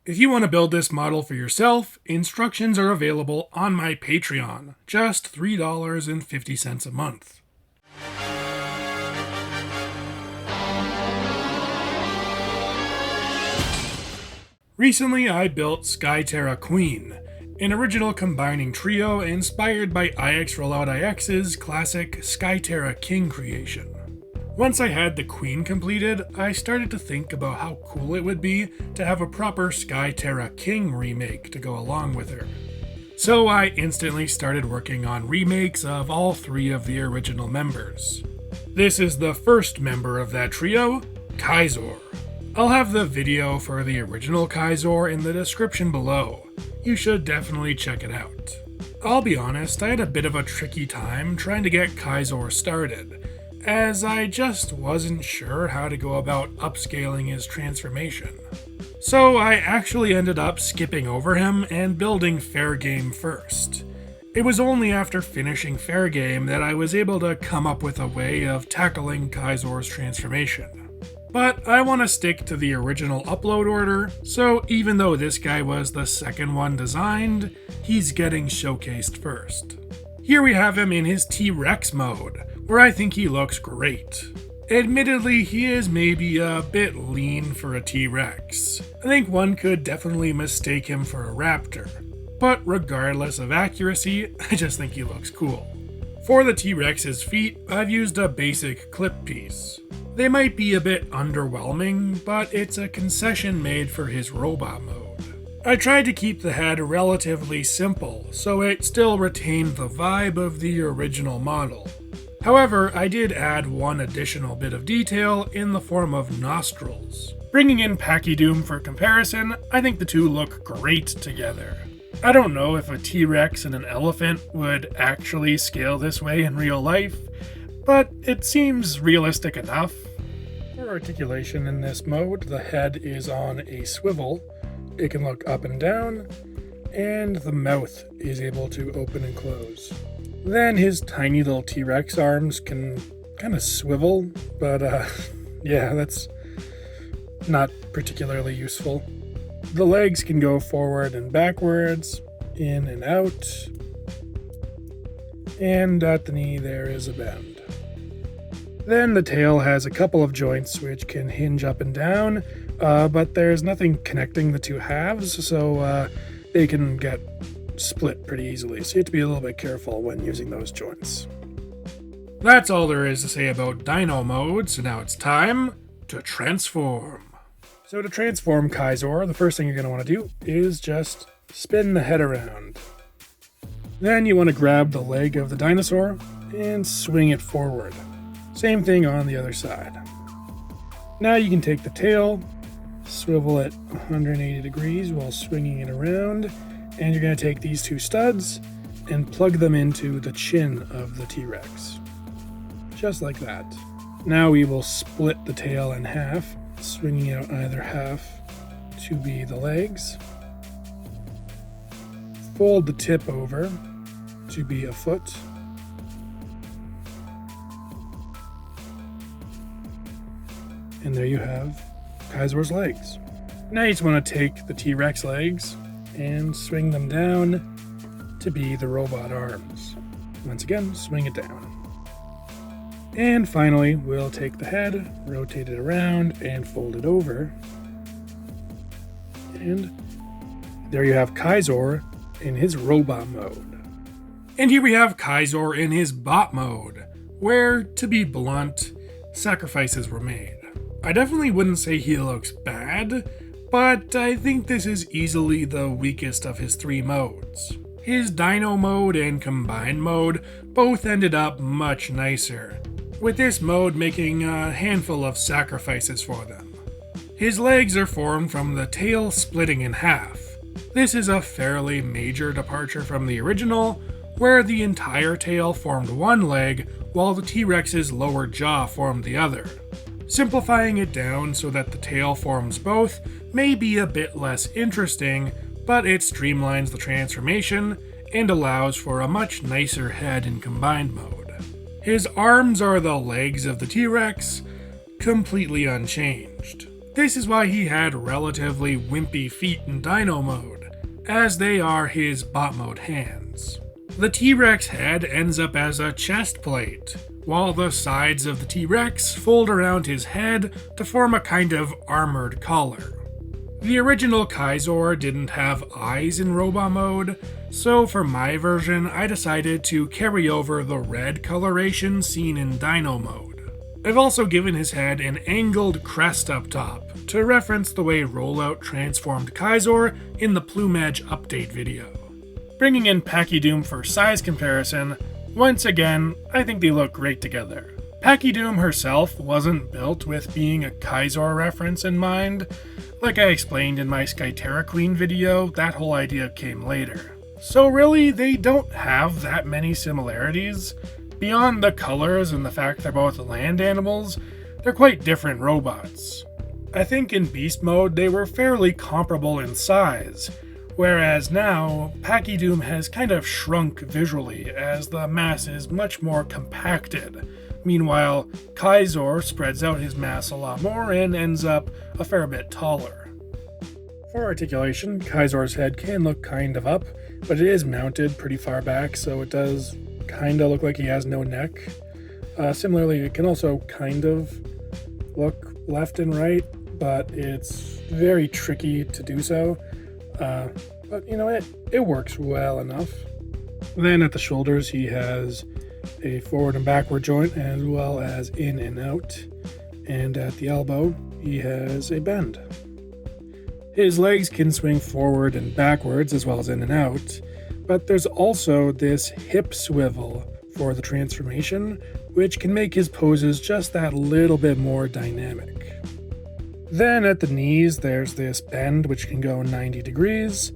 If you want to build this model for yourself, instructions are available on my Patreon, just $3.50 a month. Recently, I built Skyterra Queen, an original combining trio inspired by IX Rollout IX's classic Skyterra King creation. Once I had the Queen completed, I started to think about how cool it would be to have a proper Skyterra King remake to go along with her. So I instantly started working on remakes of all three of the original members. This is the first member of that trio, Kaizaur. I'll have the video for the original Kaizaur in the description below. You should definitely check it out. I'll be honest, I had a bit of a tricky time trying to get Kaizaur started, as I just wasn't sure how to go about upscaling his transformation. So I actually ended up skipping over him and building Fair Game first. It was only after finishing Fair Game that I was able to come up with a way of tackling Kaizaur's transformation. But I want to stick to the original upload order, so even though this guy was the second one designed, he's getting showcased first. Here we have him in his T-Rex mode, where I think he looks great. Admittedly, he is maybe a bit lean for a T-Rex. I think one could definitely mistake him for a raptor. But regardless of accuracy, I just think he looks cool. For the T-Rex's feet, I've used a basic clip piece. They might be a bit underwhelming, but it's a concession made for his robot mode. I tried to keep the head relatively simple, so it still retained the vibe of the original model. However, I did add one additional bit of detail in the form of nostrils. Bringing in Pachydoom for comparison, I think the two look great together. I don't know if a T-Rex and an elephant would actually scale this way in real life, but it seems realistic enough. For articulation in this mode, the head is on a swivel. It can look up and down, and the mouth is able to open and close. Then his tiny little T-Rex arms can kind of swivel, but yeah, that's not particularly useful. The legs can go forward and backwards, in and out, and at the knee there is a bend. Then the tail has a couple of joints which can hinge up and down, but there's nothing connecting the two halves, so they can get split pretty easily, so you have to be a little bit careful when using those joints. That's all there is to say about Dino mode, so now it's time to transform. So to transform Kaizaur, the first thing you're going to want to do is just spin the head around. Then you want to grab the leg of the dinosaur and swing it forward. Same thing on the other side. Now you can take the tail, swivel it 180 degrees while swinging it around, and you're going to take these two studs and plug them into the chin of the T-Rex. Just like that. Now we will split the tail in half, swinging out either half to be the legs. Fold the tip over to be a foot. And there you have Kaizaur's legs. Now you just want to take the T-Rex legs and swing them down to be the robot arms. Once again, swing it down. And finally, we'll take the head, rotate it around, and fold it over. And there you have Kaizaur in his robot mode. And here we have Kaizaur in his bot mode, where, to be blunt, sacrifices were made. I definitely wouldn't say he looks bad, but I think this is easily the weakest of his three modes. His Dino mode and Combined mode both ended up much nicer, with this mode making a handful of sacrifices for them. His legs are formed from the tail splitting in half. This is a fairly major departure from the original, where the entire tail formed one leg while the T-Rex's lower jaw formed the other. Simplifying it down so that the tail forms both may be a bit less interesting, but it streamlines the transformation and allows for a much nicer head in Combined mode. His arms are the legs of the T-Rex, completely unchanged. This is why he had relatively wimpy feet in Dino mode, as they are his bot mode hands. The T-Rex head ends up as a chest plate, while the sides of the T-Rex fold around his head to form a kind of armored collar. The original Kaizaur didn't have eyes in robot mode, so for my version I decided to carry over the red coloration seen in Dino mode. I've also given his head an angled crest up top, to reference the way Rollout transformed Kaizaur in the Plumage update video. Bringing in Pachydoom for size comparison, once again, I think they look great together. Pachydoom herself wasn't built with being a Kaizaur reference in mind. Like I explained in my Skyterra Queen video, that whole idea came later. So really, they don't have that many similarities. Beyond the colors and the fact they're both land animals, they're quite different robots. I think in Beast mode they were fairly comparable in size, whereas now, Pachydoom has kind of shrunk visually as the mass is much more compacted. Meanwhile, Kaizaur spreads out his mass a lot more and ends up a fair bit taller. For articulation, Kaizaur's head can look kind of up, but it is mounted pretty far back, so it does kind of look like he has no neck. Similarly, it can also kind of look left and right, but it's very tricky to do so. But you know, it works well enough. Then at the shoulders he has a forward and backward joint as well as in and out. And at the elbow he has a bend. His legs can swing forward and backwards as well as in and out, but there's also this hip swivel for the transformation, which can make his poses just that little bit more dynamic. Then at the knees there's this bend which can go 90 degrees,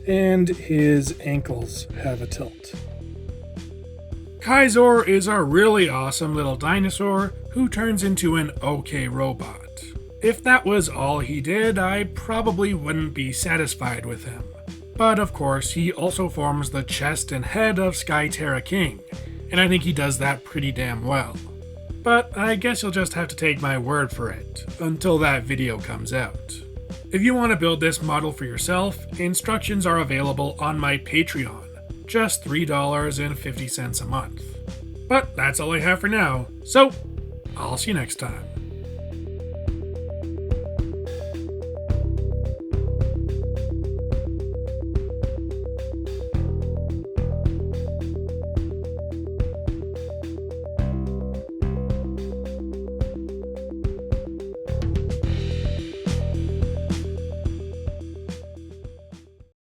and his ankles have a tilt. Kaizaur is a really awesome little dinosaur who turns into an okay robot. If that was all he did, I probably wouldn't be satisfied with him. But of course, he also forms the chest and head of Skyterra King, and I think he does that pretty damn well. But I guess you'll just have to take my word for it, until that video comes out. If you want to build this model for yourself, instructions are available on my Patreon, just $3.50 a month. But that's all I have for now, so I'll see you next time.